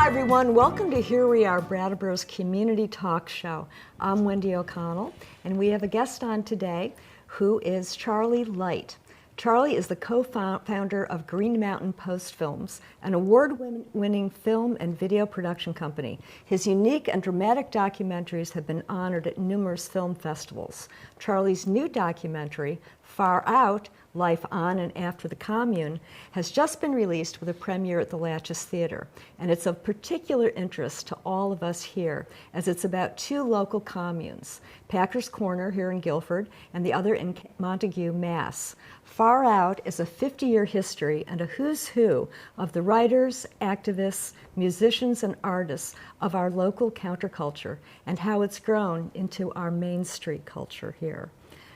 Hi everyone, welcome to Here We Are, Brattleboro's community talk show. I'm Wendy O'Connell, and we have a guest on today who is Charlie Light. Charlie is the co-founder of Green Mountain Post Films, an award-winning film and video production company. His unique and dramatic documentaries have been honored at numerous film festivals. Charlie's new documentary, Far Out, Life on and After the Commune, has just been released with a premiere at the Latches Theater. And it's of particular interest to all of us here, as it's about two local communes, Packers Corner here in Guilford and the other in Montague, Mass. Far Out is a 50-year history and a who's who of the writers, activists, musicians, and artists of our local counterculture and how it's grown into our Main Street culture here.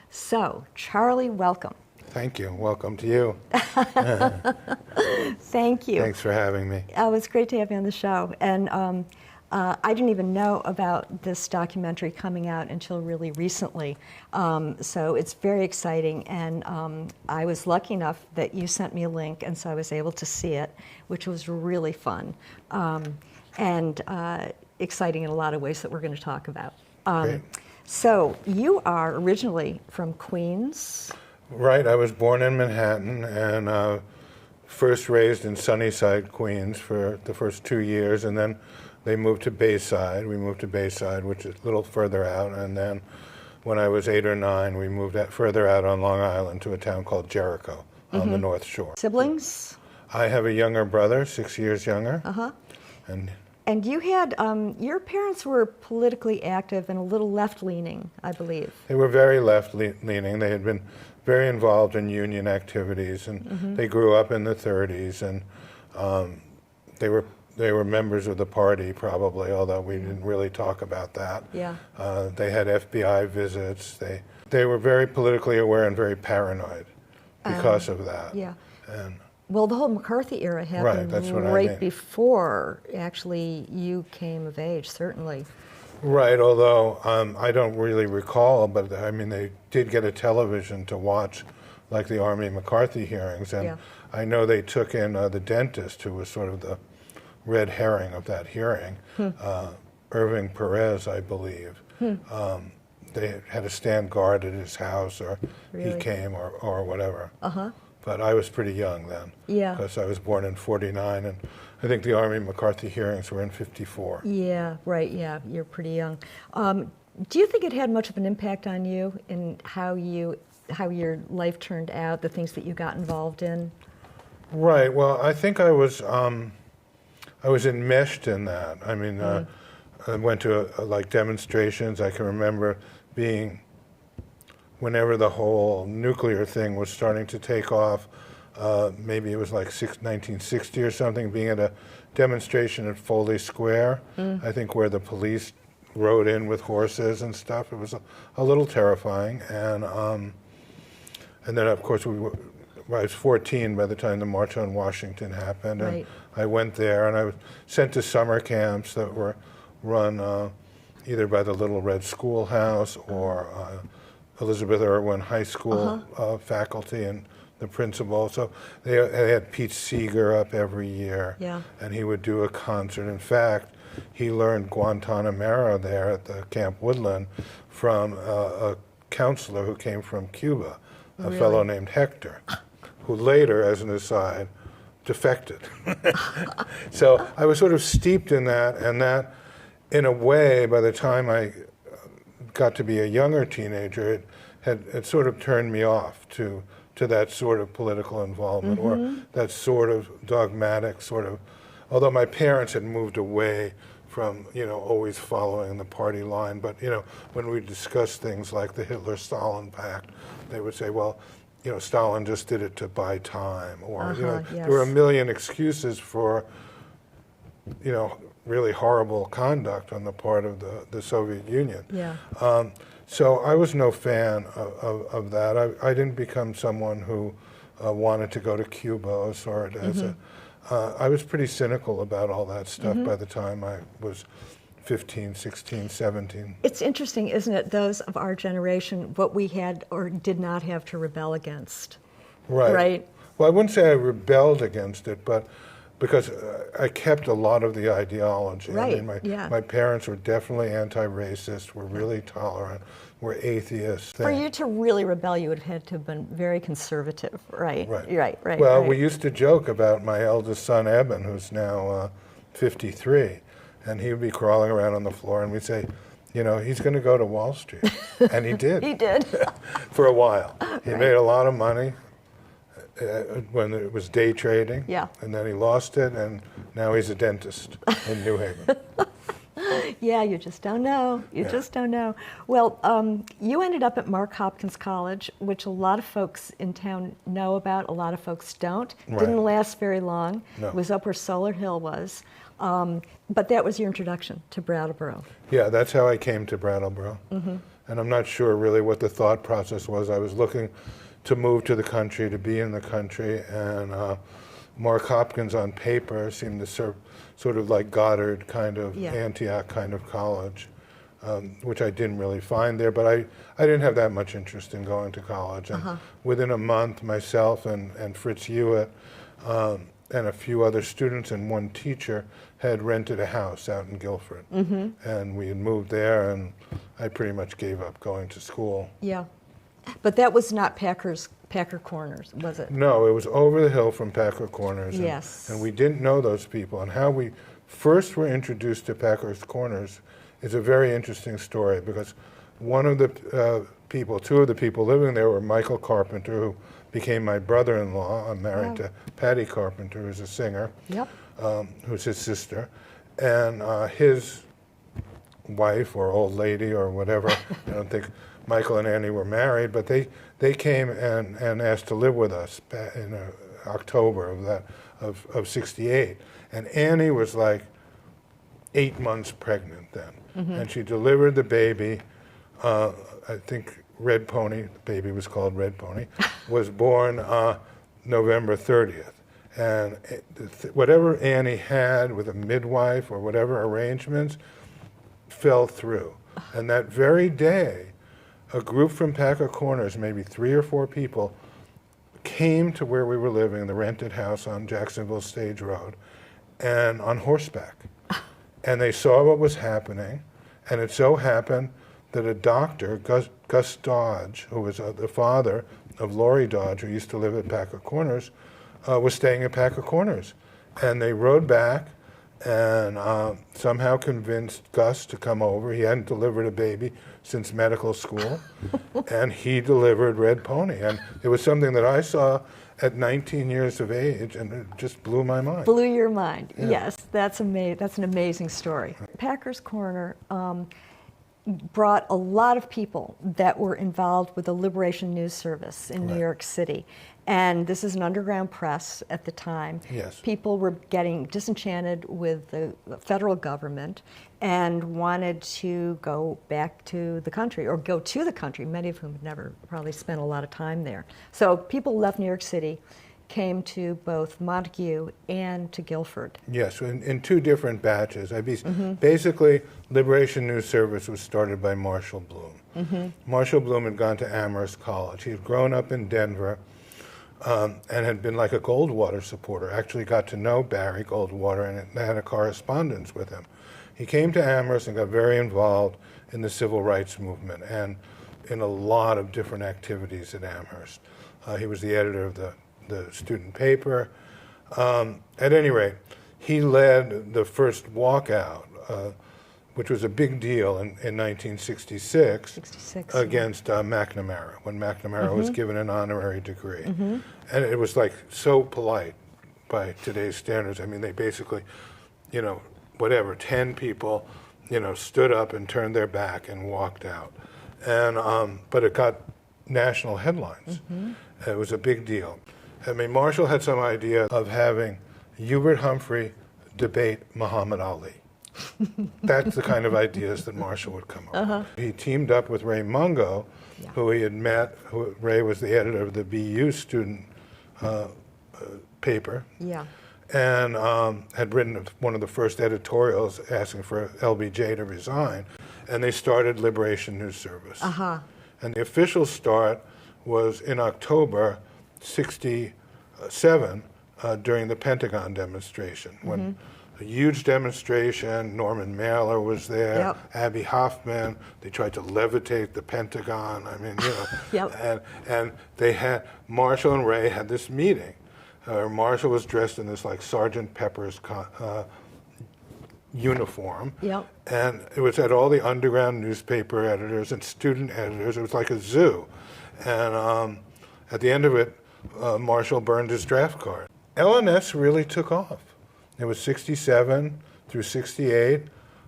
So, Charlie, welcome. Thank you. Welcome to you. Thank you. Thanks for having me. Oh, it's great to have you on the show. And I didn't even know about this documentary coming out until really recently. So it's very exciting. And I was lucky enough that you sent me a link, and so I was able to see it, which was really fun and exciting in a lot of ways that we're going to talk about. Great. So you are originally from Queens. Right. I was born in Manhattan and first raised in Sunnyside, Queens for the first 2 years, and then they moved to Bayside. We moved to Bayside, which is a little further out, and then when I was 8 or 9, we moved further out on Long Island to a town called Jericho on the North Shore. Siblings? I have a younger brother, 6 years younger. And you had, your parents were politically active and a little left-leaning, I believe. They were very left-leaning. They had been very involved in union activities, and they grew up in the 30s, and they were members of the party probably, although we didn't really talk about that. Yeah. They had FBI visits. They were very politically aware and very paranoid because of that. Yeah. And well, the whole McCarthy era happened right before actually you came of age, certainly. Right, although I don't really recall, but I mean, they did get a television to watch, like the Army McCarthy hearings, and I know they took in the dentist, who was sort of the red herring of that hearing, Irving Perez, I believe. They had to stand guard at his house, or he came, or whatever. But I was pretty young then, because I was born in '49, and I think the Army McCarthy hearings were in '54. Yeah, right, yeah, you're pretty young. Do you think it had much of an impact on you in how your life turned out, the things that you got involved in? Right, well, I think I was enmeshed in that. I mean, I went to like demonstrations. I can remember being, whenever the whole nuclear thing was starting to take off, maybe it was like 1960 or something, being at a demonstration at Foley Square, I think, where the police rode in with horses and stuff. It was a little terrifying. And then, of course, I was 14 by the time the March on Washington happened. And I went there, and I was sent to summer camps that were run either by the Little Red Schoolhouse or Elizabeth Irwin High School faculty and the principal. So they had Pete Seeger up every year, and he would do a concert. In fact, he learned Guantanamera there at the Camp Woodland from a counselor who came from Cuba, a fellow named Hector, who later, as an aside, defected. So I was sort of steeped in that, and that, in a way, by the time I got to be a younger teenager, it sort of turned me off to that sort of political involvement, or that sort of dogmatic sort of, although my parents had moved away from, always following the party line, but, when we discussed things like the Hitler-Stalin Pact, they would say, well, Stalin just did it to buy time, or, there were a million excuses for, really horrible conduct on the part of the Soviet Union. So I was no fan of that. I didn't become someone who wanted to go to Cuba or saw it as I was pretty cynical about all that stuff by the time I was 15, 16, 17. It's interesting, isn't it, those of our generation, what we had or did not have to rebel against. Right. Right? Well, I wouldn't say I rebelled against it, but because I kept a lot of the ideology. Right, I mean, yeah. my parents were definitely anti-racist, were really tolerant, were atheists. For you to really rebel, you would have had to have been very conservative, right? Right. Right. Well, right. we used to joke about my eldest son, Eben, who's now 53, and he would be crawling around on the floor, and we'd say, you know, he's going to go to Wall Street. And he did. He did. For a while. He Right. made a lot of money when it was day trading. Yeah. And then he lost it, and now he's a dentist in New Haven. Yeah, you just don't know. You just don't know. Well, you ended up at Mark Hopkins College, which a lot of folks in town know about, a lot of folks don't. Right. Didn't last very long. No. It was up where Solar Hill was. But that was your introduction to Brattleboro. Yeah, that's how I came to Brattleboro. Mm-hmm. And I'm not sure really what the thought process was. I was looking to move to the country, to be in the country, and Mark Hopkins on paper seemed to serve sort of like Goddard kind of, Yeah. Antioch kind of college, which I didn't really find there, but I didn't have that much interest in going to college. And within a month, myself and Fritz Hewitt and a few other students and one teacher had rented a house out in Guilford. And we had moved there, and I pretty much gave up going to school. Yeah. But that was not Packer Corners, was it? No, it was over the hill from Packer Corners. Yes. And we didn't know those people. And how we first were introduced to Packer's Corners is a very interesting story, because one of the two of the people living there were Michael Carpenter, who became my brother-in-law. I'm married to Patty Carpenter, who's a singer, Yep. who's his sister, and his wife or old lady or whatever. I don't think Michael and Annie were married, but they came and asked to live with us in October of '68. And Annie was like 8 months pregnant then. And she delivered the baby, I think Red Pony, the baby was called Red Pony, was born November 30th. And whatever Annie had with a midwife or whatever arrangements fell through. And that very day, a group from Packer Corners, maybe 3 or 4 people, came to where we were living in the rented house on Jacksonville Stage Road, and on horseback. And they saw what was happening, and it so happened that a doctor, Gus Dodge, who was the father of Laurie Dodge, who used to live at Packer Corners, was staying at Packer Corners. And they rode back and somehow convinced Gus to come over. He hadn't delivered a baby since medical school, and he delivered Red Pony. And it was something that I saw at 19 years of age, and it just blew my mind. Blew your mind. Yeah. Yes, that's an amazing story. Packer's Corner brought a lot of people that were involved with the Liberation News Service in New York City. And this is an underground press at the time. Yes. People were getting disenchanted with the federal government and wanted to go back to the country, or go to the country, many of whom had never probably spent a lot of time there. So people left New York City, came to both Montague and to Guilford. Yes, in 2 different batches. Basically, Liberation News Service was started by Marshall Bloom. Marshall Bloom had gone to Amherst College. He had grown up in Denver and had been like a Goldwater supporter. Actually got to know Barry Goldwater and had a correspondence with him. He came to Amherst and got very involved in the civil rights movement and in a lot of different activities at Amherst. He was the editor of the student paper. At any rate, he led the first walkout, which was a big deal in 1966 against McNamara, when McNamara was given an honorary degree. And it was like so polite by today's standards. I mean, they basically, 10 people, stood up and turned their back and walked out. And but it got national headlines. It was a big deal. I mean, Marshall had some idea of having Hubert Humphrey debate Muhammad Ali. That's the kind of ideas that Marshall would come up with. He teamed up with Ray Mungo, who he had met. Ray was the editor of the BU student paper, and had written one of the first editorials asking for LBJ to resign. And they started Liberation News Service. And the official start was in October '67, during the Pentagon demonstration, when a huge demonstration, Norman Mailer was there, Yep. Abby Hoffman, they tried to levitate the Pentagon, I mean, you know, Yep. and they had, Marshall and Ray had this meeting. Marshall was dressed in this like Sergeant Pepper's uniform, Yep. and it was at all the underground newspaper editors and student editors. It was like a zoo. And at the end of it, Marshall burned his draft card. LNS really took off. It was 67 through 68.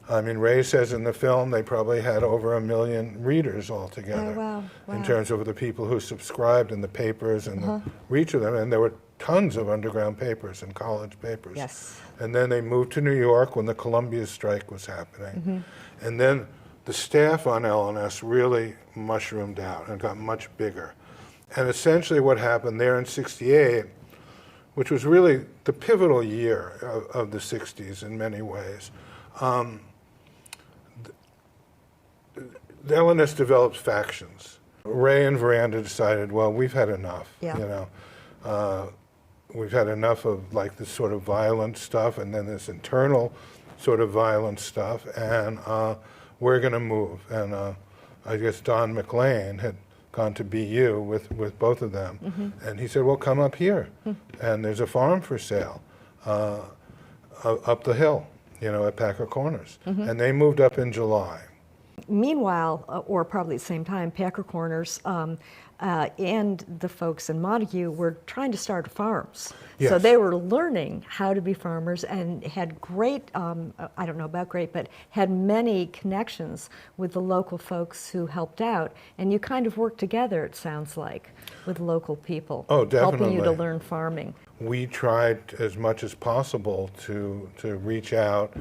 I mean, Ray says in the film they probably had over 1 million readers altogether. Oh, wow. In Wow. terms of the people who subscribed in the papers and the reach of them. And there were tons of underground papers and college papers. Yes. And then they moved to New York when the Columbia strike was happening. And then the staff on LNS really mushroomed out and got much bigger. And essentially what happened there in 68, which was really the pivotal year of the 60s in many ways, the LNS developed factions. Ray and Veranda decided, well, we've had enough, Yeah. you know. We've had enough of like this sort of violent stuff and then this internal sort of violent stuff, and we're going to move. And I guess Don McLean had gone to BU with both of them, and he said, well, come up here, and there's a farm for sale up the hill, you know, at Packer Corners. And they moved up in July. Meanwhile, or probably at the same time, Packer Corners and the folks in Montague were trying to start farms. So Yes. they were learning how to be farmers and had great, I don't know about great, but had many connections with the local folks who helped out. And you kind of worked together, it sounds like, with local people. Oh, Helping you to definitely. learn farming. We tried as much as possible to reach out,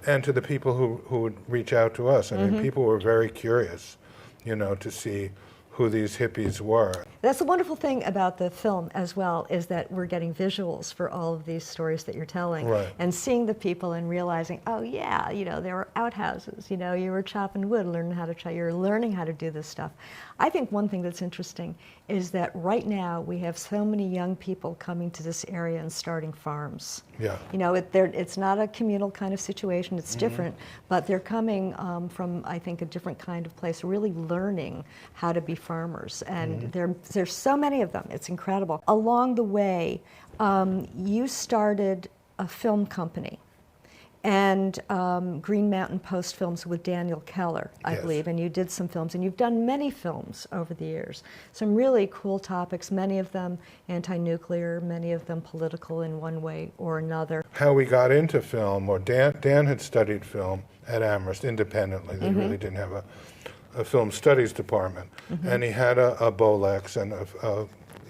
and to the people who would reach out to us. I mean, people were very curious, you know, to see who these hippies were. That's the wonderful thing about the film as well, is that we're getting visuals for all of these stories that you're telling. Right. And seeing the people and realizing, oh yeah, you know, there were outhouses, you know, you were chopping wood, learning how to you're learning how to do this stuff. I think one thing that's interesting is that right now we have so many young people coming to this area and starting farms. Yeah. You know, it's not a communal kind of situation, it's different, but they're coming from, I think, a different kind of place, really learning how to be farmers. And there's so many of them, it's incredible. Along the way, you started a film company, and Green Mountain Post Films with Daniel Keller, I Yes. believe, and you did some films, and you've done many films over the years. Some really cool topics, many of them anti-nuclear, many of them political in one way or another. How we got into film, or Dan had studied film at Amherst independently. They really didn't have a film studies department. And he had a Bolex and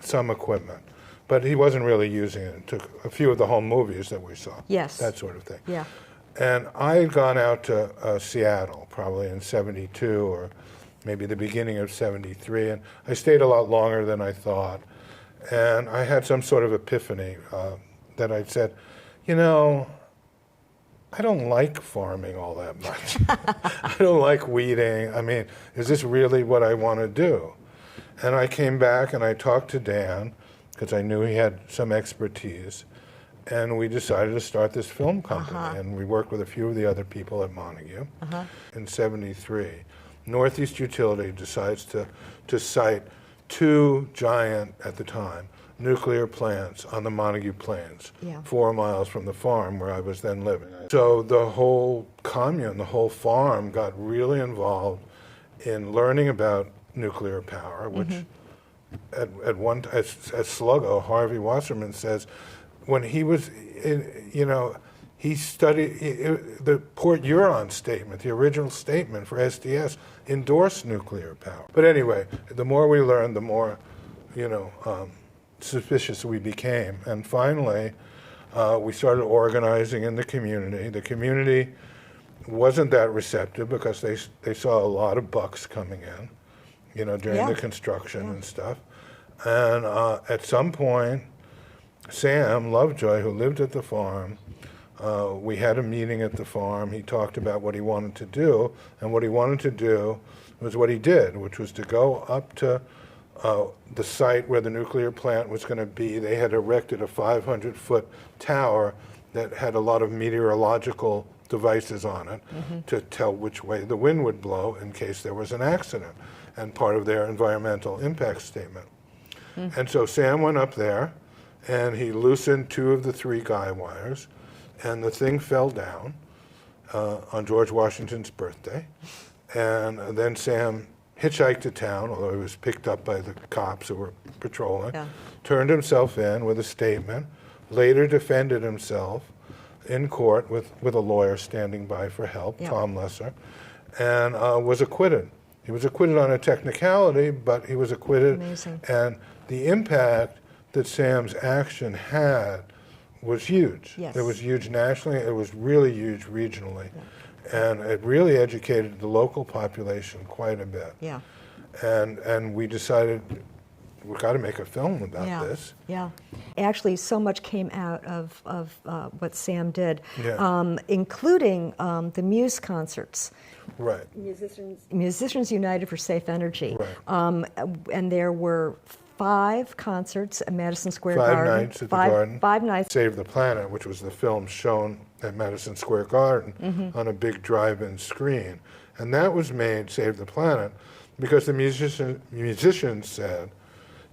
some equipment. But he wasn't really using it. It took a few of the home movies that we saw. Yes. That sort of thing. Yeah. And I had gone out to Seattle, probably in 72 or maybe the beginning of 73, and I stayed a lot longer than I thought. And I had some sort of epiphany that I said, you know, I don't like farming all that much. I don't like weeding. I mean, is this really what I want to do? And I came back and I talked to Dan, because I knew he had some expertise, and we decided to start this film company. And we worked with a few of the other people at Montague. In 73, Northeast Utility decides to site two giant, at the time, nuclear plants on the Montague Plains, Yeah. 4 miles from the farm where I was then living. So the whole commune, the whole farm, got really involved in learning about nuclear power, which at Sluggo, Harvey Wasserman says, when he was, you know, he studied the Port Huron statement, the original statement for SDS, endorsed nuclear power. But anyway, the more we learned, the more, you know, suspicious we became. And finally, we started organizing in the community. The community wasn't that receptive because they saw a lot of bucks coming in, you know, during the construction and stuff. And at some point, Sam Lovejoy, who lived at the farm, we had a meeting at the farm. He talked about what he wanted to do, and what he wanted to do was what he did, which was to go up to the site where the nuclear plant was going to be. They had erected a 500-foot tower that had a lot of meteorological devices on it to tell which way the wind would blow in case there was an accident, and part of their environmental impact statement. And so Sam went up there, and he loosened 2 of the 3 guy wires, and the thing fell down on George Washington's birthday. And then Sam hitchhiked to town, although he was picked up by the cops who were patrolling, turned himself in with a statement, later defended himself in court with a lawyer standing by for help, Tom Lesser, and was acquitted. He was acquitted on a technicality, but he was acquitted. Amazing. And the impact that Sam's action had was huge. Yes. It was huge nationally, it was really huge regionally. And it really educated the local population quite a bit. Yeah. And we decided we've got to make a film about this. Yeah. Actually, so much came out of what Sam did, including the Muse concerts. Right. Musicians United for Safe Energy. Right. And there were 5 concerts at Madison Square 5 Garden. nights at the Garden. 5 nights. Save the Planet, which was the film shown at Madison Square Garden on a big drive-in screen. And that was made, Save the Planet, because the musicians said,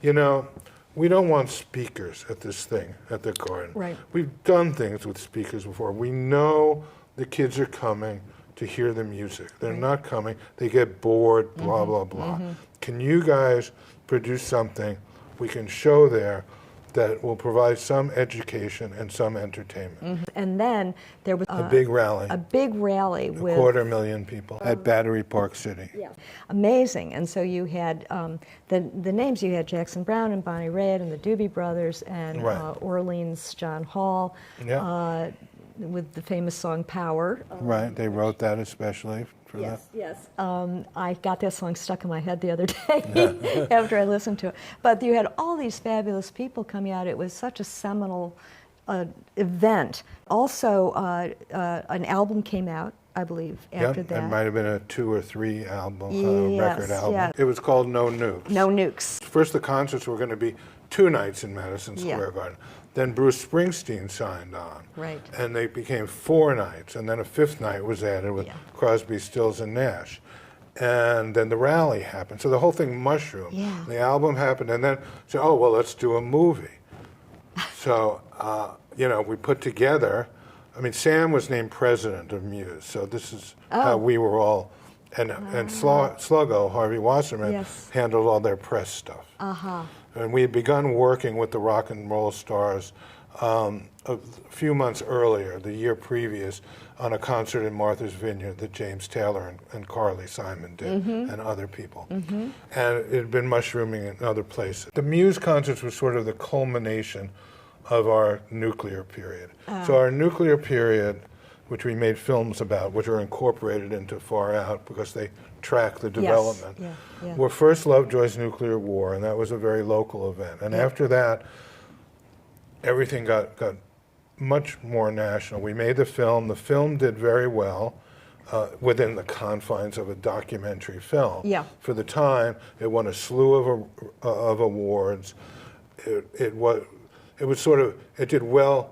you know, we don't want speakers at this thing, at the Garden. Right. We've done things with speakers before. We know the kids are coming to hear the music. They're not coming. They get bored, blah, blah, blah. Can you guys produce something we can show there that will provide some education and some entertainment? And then there was A big rally. A big rally with 250,000 people at Battery Park City. amazing. And so you had the names. You had Jackson Browne and Bonnie Raitt and the Doobie Brothers and Orleans John Hall with the famous song Power. Right, they wrote that especially for that. Yes. I got that song stuck in my head the other day after I listened to it. But you had all these fabulous people coming out. It was such a seminal event. Also, an album came out, I believe, after that. It might have been a 2 or 3 album, record album. Yes. It was called No Nukes. No Nukes. First, the concerts were going to be 2 nights in Madison Square Garden. Then Bruce Springsteen signed on. Right. And they became 4 nights, and then a 5th night was added with Crosby, Stills, and Nash. And then the rally happened. So the whole thing mushroomed. The album happened, and then said, oh, well, let's do a movie. So, you know, we put together, I mean, Sam was named president of Muse, so this is how we were all, and Sluggo, Harvey Wasserman, handled all their press stuff. And we had begun working with the rock and roll stars a few months earlier, the year previous, on a concert in Martha's Vineyard that James Taylor and Carly Simon did, and other people. And it had been mushrooming in other places. The Muse concerts were sort of the culmination of our nuclear period. So our nuclear period, which we made films about, which are incorporated into Far Out because they track the development, were first Lovejoy's Nuclear War, and that was a very local event. And after that, everything got much more national. We made the film. The film did very well within the confines of a documentary film. For the time, it won a slew of awards. It did well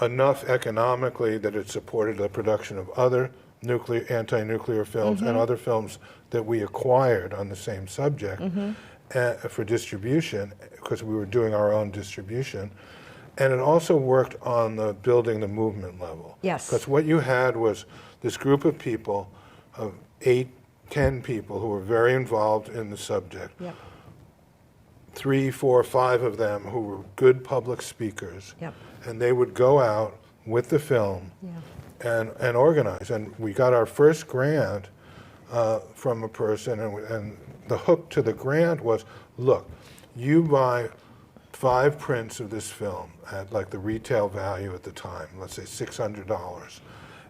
enough economically that it supported the production of other anti-nuclear films and other films that we acquired on the same subject for distribution, because we were doing our own distribution. And it also worked on building the movement level. Because what you had was this group of people, of 8, 10 people who were very involved in the subject. 3, 4, 5 of them who were good public speakers. And they would go out with the film and organize. And we got our first grant from a person, and the hook to the grant was, look, you buy 5 prints of this film at like the retail value at the time, let's say $600,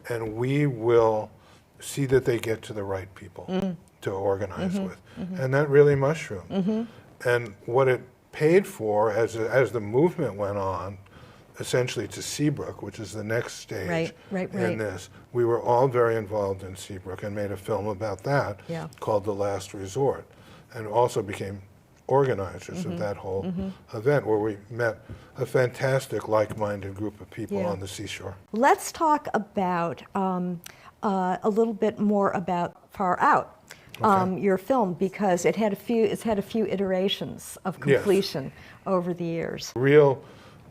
and we will see that they get to the right people to organize with. And that really mushroomed. And what it paid for as the movement went on, essentially to Seabrook, which is the next stage in this. We were all very involved in Seabrook and made a film about that called The Last Resort, and also became organizers of that whole event, where we met a fantastic like-minded group of people on the seashore. Let's talk about a little bit more about Far Out. Your film, because it's had a few iterations of completion over the years. Real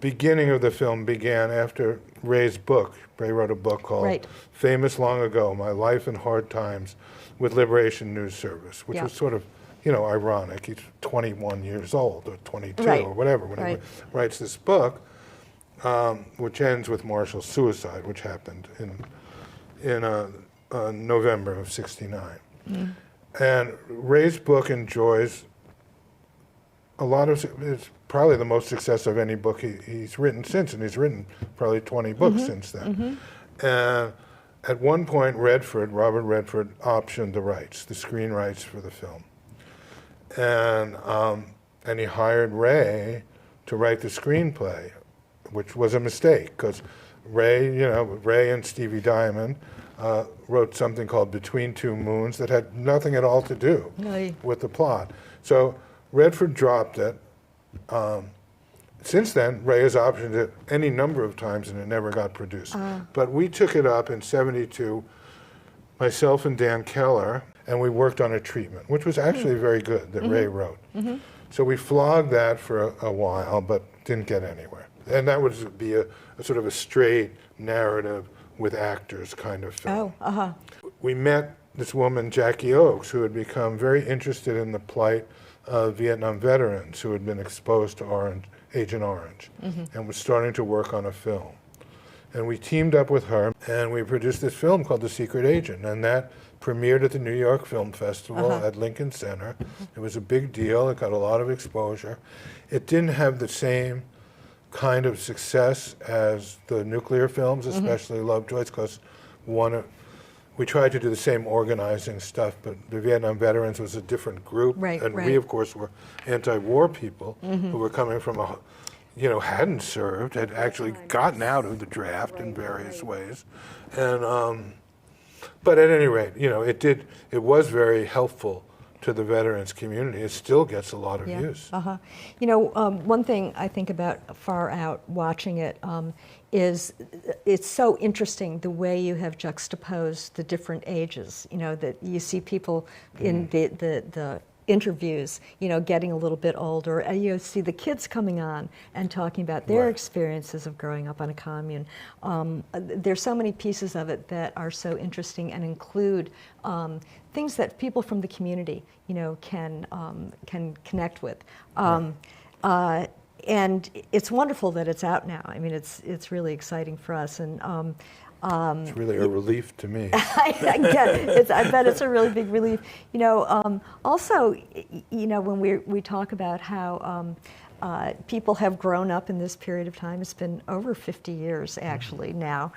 beginning of the film began after Ray's book. Ray wrote a book called Famous Long Ago, My Life in Hard Times with Liberation News Service, which was sort of, ironic. He's 21 years old, or 22, or whatever, when he writes this book, which ends with Marshall's suicide, which happened in November of '69. And Ray's book enjoys a lot of, it's probably the most success of any book he's written since, and he's written probably 20 books since then. And at one point, Robert Redford, optioned the rights, the screen rights for the film. And he hired Ray to write the screenplay, which was a mistake, because Ray and Stevie Diamond wrote something called Between Two Moons that had nothing at all to do with the plot. So Redford dropped it. Since then, Ray has optioned it any number of times and it never got produced. But we took it up in '72, myself and Dan Keller, and we worked on a treatment, which was actually very good, that Ray wrote. So we flogged that for a while, but didn't get anywhere. And that would be a sort of a straight narrative with actors kind of film. We met this woman, Jackie Oakes, who had become very interested in the plight of Vietnam veterans who had been exposed to Agent Orange and was starting to work on a film. And we teamed up with her and we produced this film called The Secret Agent, and that premiered at the New York Film Festival at Lincoln Center. It was a big deal. It got a lot of exposure. It didn't have the same kind of success as the nuclear films, especially Lovejoy's, because we tried to do the same organizing stuff, but the Vietnam veterans was a different group, and we, of course, were anti-war people who were coming from hadn't served, had actually gotten out of the draft in various ways, and but at any rate, it was very helpful to the veterans community. It still gets a lot of use. One thing I think about Far Out, watching it, is it's so interesting the way you have juxtaposed the different ages. That you see people in the interviews, getting a little bit older, and you see the kids coming on and talking about their experiences of growing up on a commune. There's so many pieces of it that are so interesting and include things that people from the community, can connect with. And it's wonderful that it's out now. I mean, it's really exciting for us, and it's really a relief to me. I bet it's a really big relief. Also, when we talk about how people have grown up in this period of time, it's been over 50 years actually now.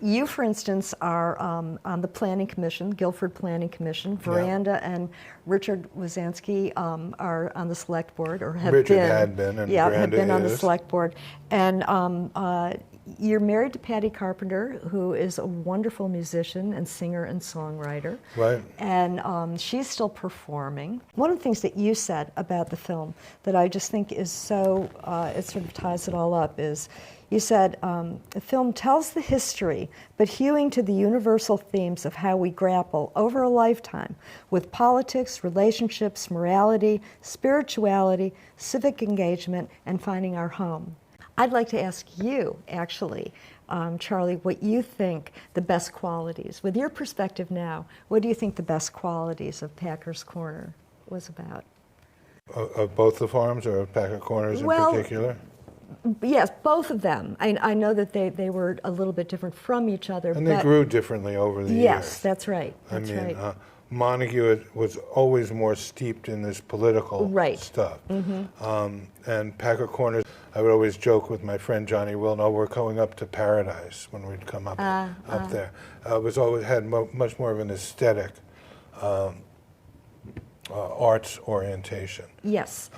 You, for instance, are on the Planning Commission, Guilford Planning Commission. Veranda and Richard Wazansky are on the Select Board, or have Richard been. had been, and have Veranda been on the is. Select Board. And you're married to Patty Carpenter, who is a wonderful musician and singer and songwriter. Right. And she's still performing. One of the things that you said about the film that I just think is so, it sort of ties it all up, is you said, the film tells the history, but hewing to the universal themes of how we grapple over a lifetime with politics, relationships, morality, spirituality, civic engagement, and finding our home. I'd like to ask you, actually, Charlie, what you think the best qualities, with your perspective now, what do you think the best qualities of Packer's Corner was about? Of both the farms, or of Packer Corners in particular? Yes, both of them. I know that they were a little bit different from each other. And they grew differently over the years. Yes, that's right. That's right. Montague was always more steeped in this political stuff. And Packer Corners, I would always joke with my friend Johnny Wilno, we're going up to paradise when we'd come up there. Was always had much more of an aesthetic arts orientation. Yes.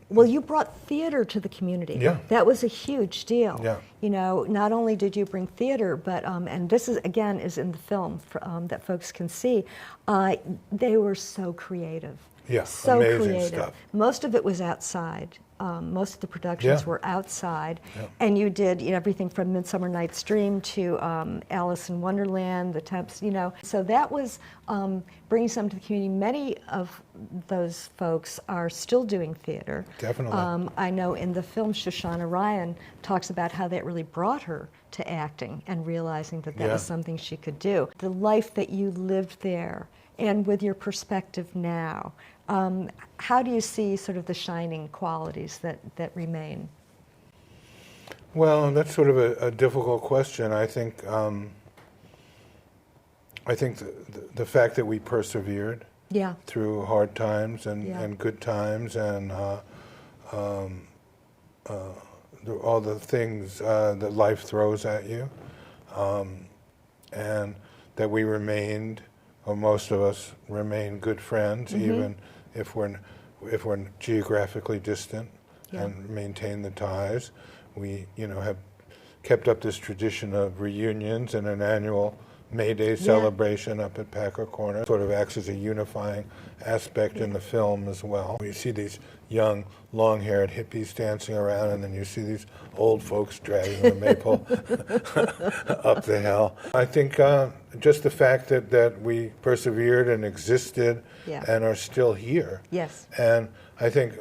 Well, you brought theater to the community. Yeah. That was a huge deal. Yeah. Not only did you bring theater, but, and this is, again, is in the film that folks can see, they were so creative. Yeah, So amazing creative. stuff. Most of it was outside. Most of the productions Yeah. were outside, Yeah. and you did everything from Midsummer Night's Dream to Alice in Wonderland, The Temps, So that was bringing some to the community. Many of those folks are still doing theater. Definitely. I know in the film, Shoshana Ryan talks about how that really brought her to acting and realizing that that Yeah. was something she could do. The life that you lived there, and with your perspective now, how do you see sort of the shining qualities that remain? Well, that's sort of a difficult question. I think the fact that we persevered Yeah. through hard times and, Yeah. and good times and all the things that life throws at you, and that we remained, or most of us remain good friends, even if we're geographically distant, Yeah. and maintain the ties. We, have kept up this tradition of reunions and an annual May Day celebration up at Packer Corner. Sort of acts as a unifying aspect in the film as well. You see these young, long-haired hippies dancing around, and then you see these old folks dragging the maple up the hill. I think just the fact that we persevered and existed Yeah. and are still here. Yes. And I think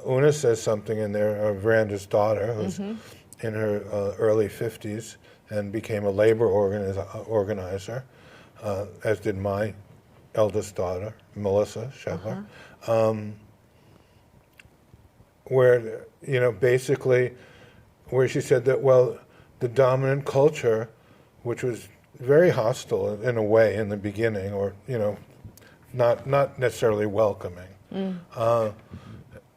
Una says something in there, Veranda's daughter, who's in her early 50s and became a labor organizer, as did my eldest daughter, Melissa Shetler, where, basically, where she said that, well, the dominant culture, which was very hostile in a way in the beginning, or, not necessarily welcoming,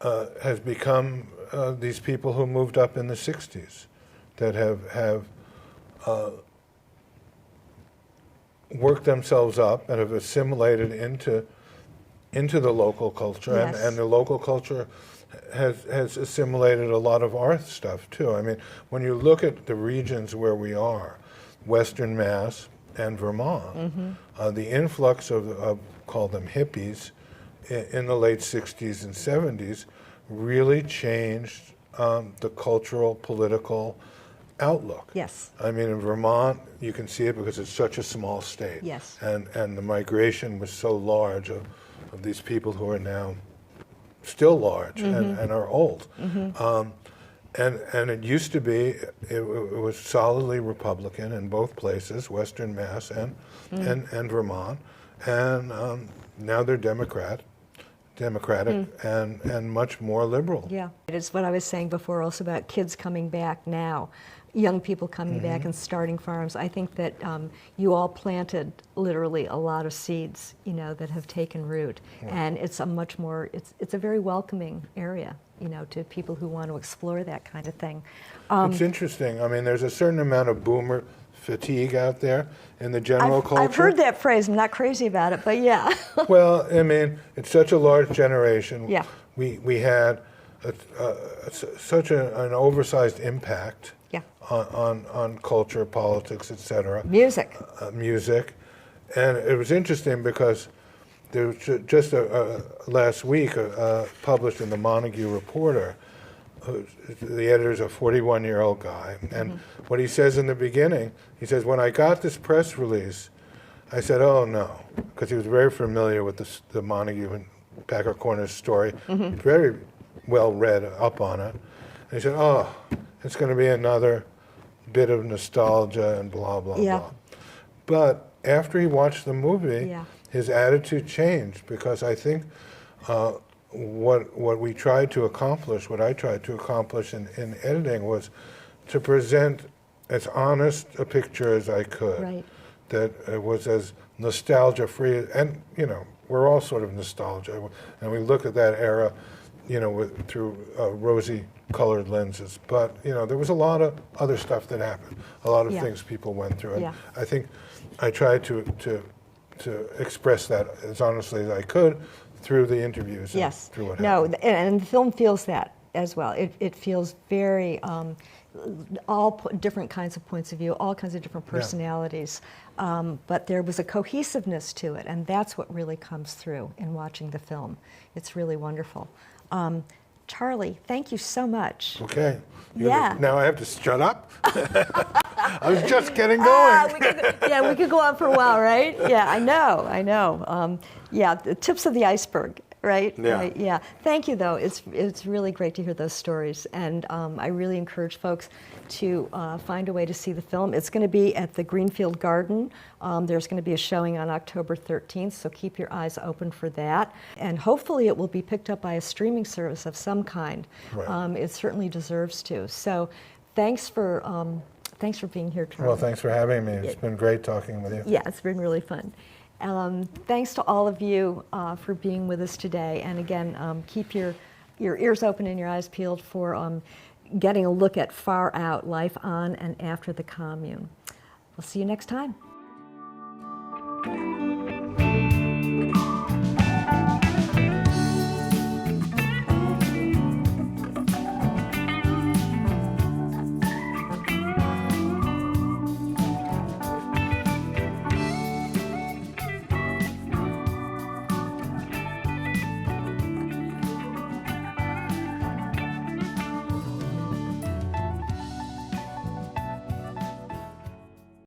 has become these people who moved up in the 60s that have worked themselves up and have assimilated into the local culture, Yes. and the local culture has assimilated a lot of our stuff too. I mean, when you look at the regions where we are, Western Mass and Vermont, the influx of call them hippies in the late 60s and 70s really changed the cultural, political outlook. Yes. I mean, in Vermont, you can see it because it's such a small state. Yes. And the migration was so large of these people who are now still large and are old. And it used to be, it was solidly Republican in both places, Western Mass and Vermont. And now they're democratic and much more liberal. Yeah. It is what I was saying before also about kids coming back now, young people coming back and starting farms. I think that you all planted literally a lot of seeds, that have taken root. And it's a much more, it's a very welcoming area, to people who want to explore that kind of thing. It's interesting. I mean, there's a certain amount of boomer fatigue out there in the general culture. I've heard that phrase. I'm not crazy about it, but yeah. Well, I mean, it's such a large generation. Yeah. We had such an oversized impact Yeah. on culture, politics, etc. Music. Music. And it was interesting because there was just last week published in the Montague Reporter. The editor's a 41-year-old guy, and what he says in the beginning, he says, when I got this press release, I said, oh no, because he was very familiar with the Montague and Packer Corner story, very well read up on it, and he said, oh, it's going to be another bit of nostalgia and blah, blah, Yeah. blah. But after he watched the movie, Yeah. his attitude changed, because I think what we tried to accomplish, what I tried to accomplish in editing, was to present as honest a picture as I could. Right. That it was as nostalgia-free, and we're all sort of nostalgia, and we look at that era, through rosy-colored lenses. But there was a lot of other stuff that happened, a lot of Yeah. things people went through, and Yeah. I think I tried to express that as honestly as I could through the interviews. And Yes. through what No, happened. and the film feels that as well. It feels very, different kinds of points of view, all kinds of different personalities. But there was a cohesiveness to it, and that's what really comes through in watching the film. It's really wonderful. Charlie, thank you so much. Okay. Yeah. Now I have to shut up? I was just getting going. We could go on for a while, right? Yeah, I know. Yeah, the tips of the iceberg, right? Yeah. Right, yeah. Thank you, though. It's really great to hear those stories, and I really encourage folks to find a way to see the film. It's going to be at the Greenfield Garden. There's going to be a showing on October 13th, so keep your eyes open for that. And hopefully it will be picked up by a streaming service of some kind. Right. It certainly deserves to. So thanks for being here, Charlie. Well, thanks for having me. It's been great talking with you. Yeah, it's been really fun. Thanks to all of you for being with us today. And again, keep your ears open and your eyes peeled for getting a look at Far Out, Life on and After the Commune. We'll see you next time.